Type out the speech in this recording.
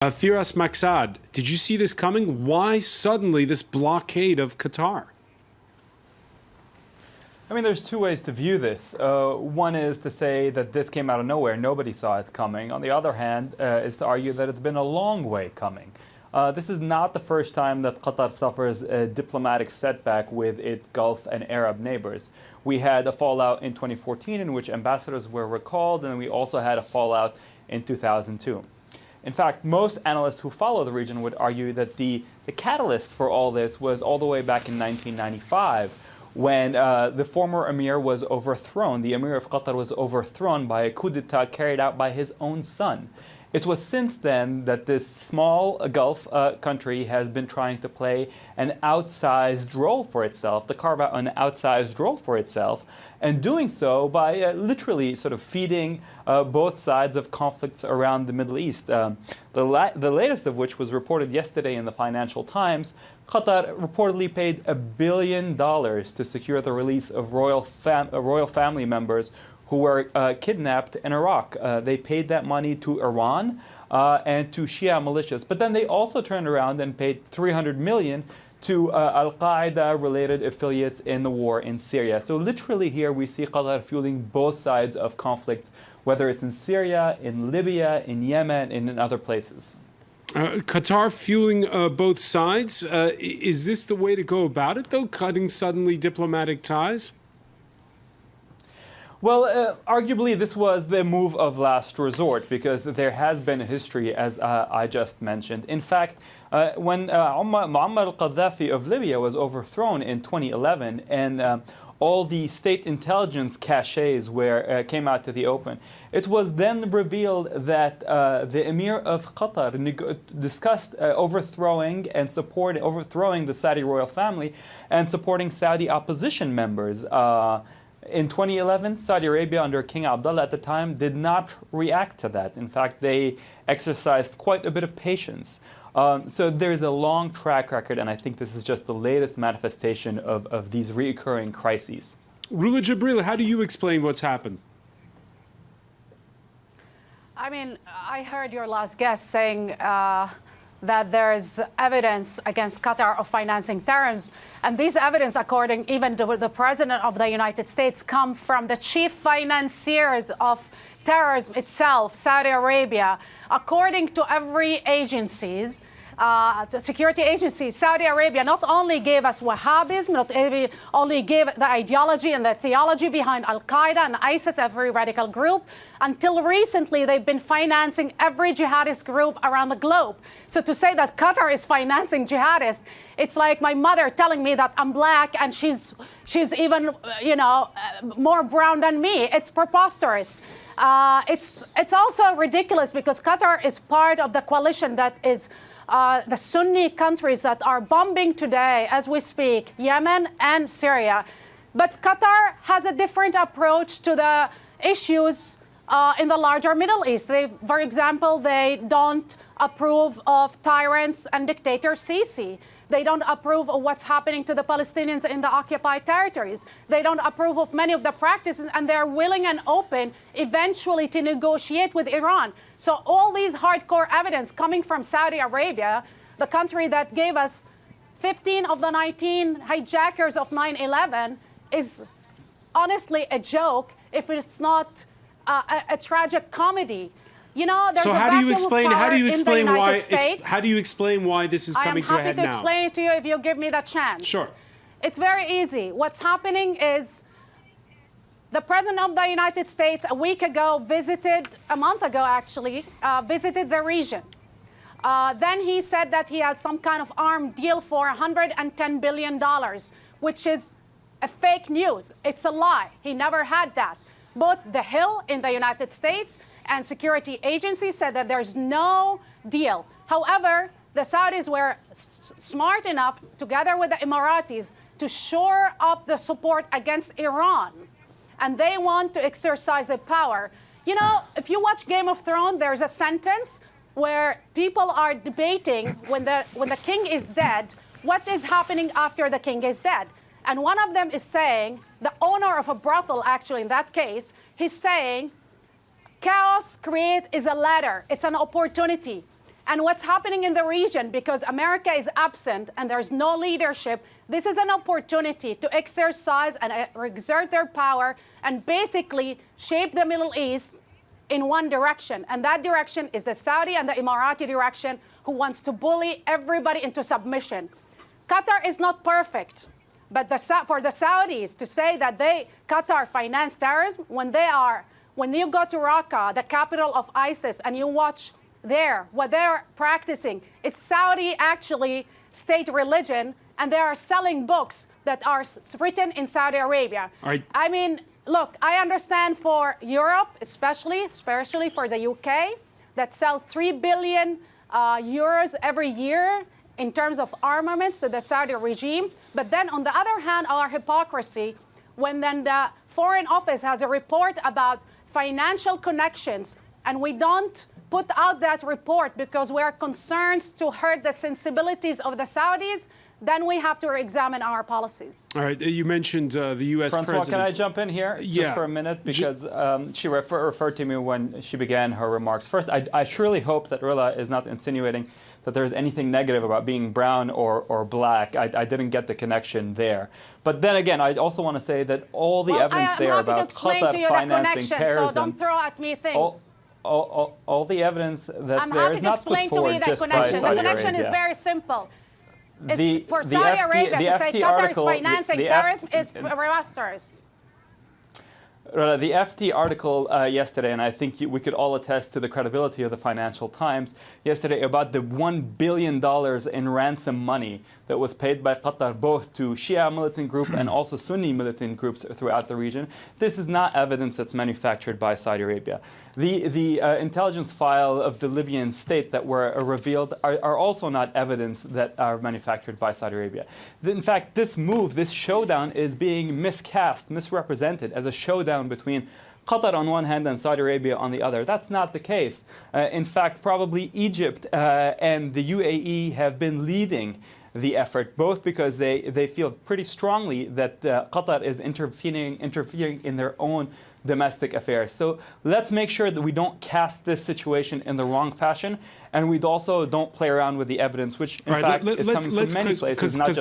Firas, Maksad, did you see this coming? Why suddenly this blockade of Qatar? I mean, there's two ways to view this. One is to say that this came out of nowhere, nobody saw it coming. On the other hand, is to argue that it's been a long way coming. This is not the first time that Qatar suffers a diplomatic setback with its Gulf and Arab neighbors. We had a fallout in 2014 in which ambassadors were recalled, and we also had a fallout in 2002. In fact, most analysts who follow the region would argue that the catalyst for all this was all the way back in 1995 when the former emir was overthrown. The emir of Qatar was overthrown by a coup d'etat carried out by his own son. It was since then that this small Gulf country has been trying to play an outsized role for itself, to carve out an outsized role for itself, and doing so by literally sort of feeding both sides of conflicts around the Middle East. The latest of which was reported yesterday in the Financial Times. Qatar reportedly paid $1 billion to secure the release of royal family members who were kidnapped in Iraq. They paid that money to Iran and to Shia militias. But then they also turned around and paid $300 million to Al-Qaeda-related affiliates in the war in Syria. So literally here we see Qatar fueling both sides of conflicts, whether it's in Syria, in Libya, in Yemen, and in other places. Qatar fueling both sides. Is this the way to go about it, though, cutting suddenly diplomatic ties? Well, arguably this was the move of last resort because there has been a history, as I just mentioned. In fact, when Muammar al-Gaddafi of Libya was overthrown in 2011 and all the state intelligence caches came out to the open, it was then revealed that the Emir of Qatar discussed overthrowing the Saudi royal family and supporting Saudi opposition members. In 2011, Saudi Arabia under King Abdullah at the time did not react to that. In fact, they exercised quite a bit of patience. So there's a long track record, and I think this is just the latest manifestation of these recurring crises. Rula Jibril, how do you explain what's happened? I mean, I heard your last guest saying that there's evidence against Qatar of financing terrorism. And these evidence, according even to the President of the United States, come from the chief financiers of terrorism itself, Saudi Arabia. According to every agencies, the security agency, Saudi Arabia not only gave us Wahhabism, not only gave the ideology and the theology behind Al-Qaeda and ISIS, every radical group. Until recently, they've been financing every jihadist group around the globe. So to say that Qatar is financing jihadists, it's like my mother telling me that I'm black and she's even, more brown than me. It's preposterous. It's also ridiculous because Qatar is part of the coalition that is the Sunni countries that are bombing today, as we speak, Yemen and Syria. But Qatar has a different approach to the issues in the larger Middle East. For example, they don't approve of tyrants and dictator Sisi. They don't approve of what's happening to the Palestinians in the occupied territories. They don't approve of many of the practices, and they're willing and open eventually to negotiate with Iran. So all these hardcore evidence coming from Saudi Arabia, the country that gave us 15 of the 19 hijackers of 9/11, is honestly a joke if it's not a tragic comedy. You know, there's so how do you explain why this is coming to a head now? I'm happy to explain it to you if you give me the chance. Sure. It's very easy. What's happening is the President of the United States a month ago actually, visited the region. Then he said that he has some kind of armed deal for $110 billion, which is a fake news. It's a lie. He never had that. Both the Hill in the United States and security agencies said that there's no deal. However, the Saudis were smart enough, together with the Emiratis, to shore up the support against Iran. And they want to exercise the power. You know, if you watch Game of Thrones, there's a sentence where people are debating when the king is dead, what is happening after the king is dead. And one of them is saying, the owner of a brothel, actually in that case, he's saying, chaos create is a ladder. It's an opportunity. and what's happening in the region, because America is absent and there's no leadership. This is an opportunity to exercise and exert their power and basically shape the Middle East in one direction. And that direction is the Saudi and the Emirati direction, who wants to bully everybody into submission. Qatar is not perfect, but for the Saudis to say that Qatar financed terrorism, when you go to Raqqa, the capital of ISIS, and you watch what they're practicing, it's Saudi actually state religion, and they are selling books that are written in Saudi Arabia. Right. I mean, look, I understand for Europe, especially for the UK, that sell 3 billion euros every year in terms of armaments to the Saudi regime. But then on the other hand, our hypocrisy, when then the Foreign Office has a report about financial connections, and we don't put out that report because we are concerned to hurt the sensibilities of the Saudis, then we have to examine our policies. All right, you mentioned the U.S. Francois, president. can I jump in here just for a minute? Because she referred to me when she began her remarks. First, I surely hope that Rilla is not insinuating that there's anything negative about being brown or black. I didn't get the connection there. But then again, I also want to say that all the evidence there about Qatar financing terrorism... So don't throw at me things. All the evidence that's there is not put forward just by Saudi Arabia. The connection is very simple. For Saudi Arabia to say Qatar is financing terrorism is preposterous. The FT article yesterday, and I think we could all attest to the credibility of the Financial Times yesterday, about the $1 billion in ransom money that was paid by Qatar both to Shia militant group and also Sunni militant groups throughout the region. This is not evidence that's manufactured by Saudi Arabia. The intelligence file of the Libyan state that were revealed are also not evidence that are manufactured by Saudi Arabia. In fact, this move, this showdown, is being misrepresented as a showdown between Qatar on one hand and Saudi Arabia on the other. That's not the case. In fact, probably Egypt and the UAE have been leading the effort, both because they feel pretty strongly that Qatar is interfering in their own domestic affairs. So let's make sure that we don't cast this situation in the wrong fashion, and we also don't play around with the evidence, which in fact is coming from many places, not just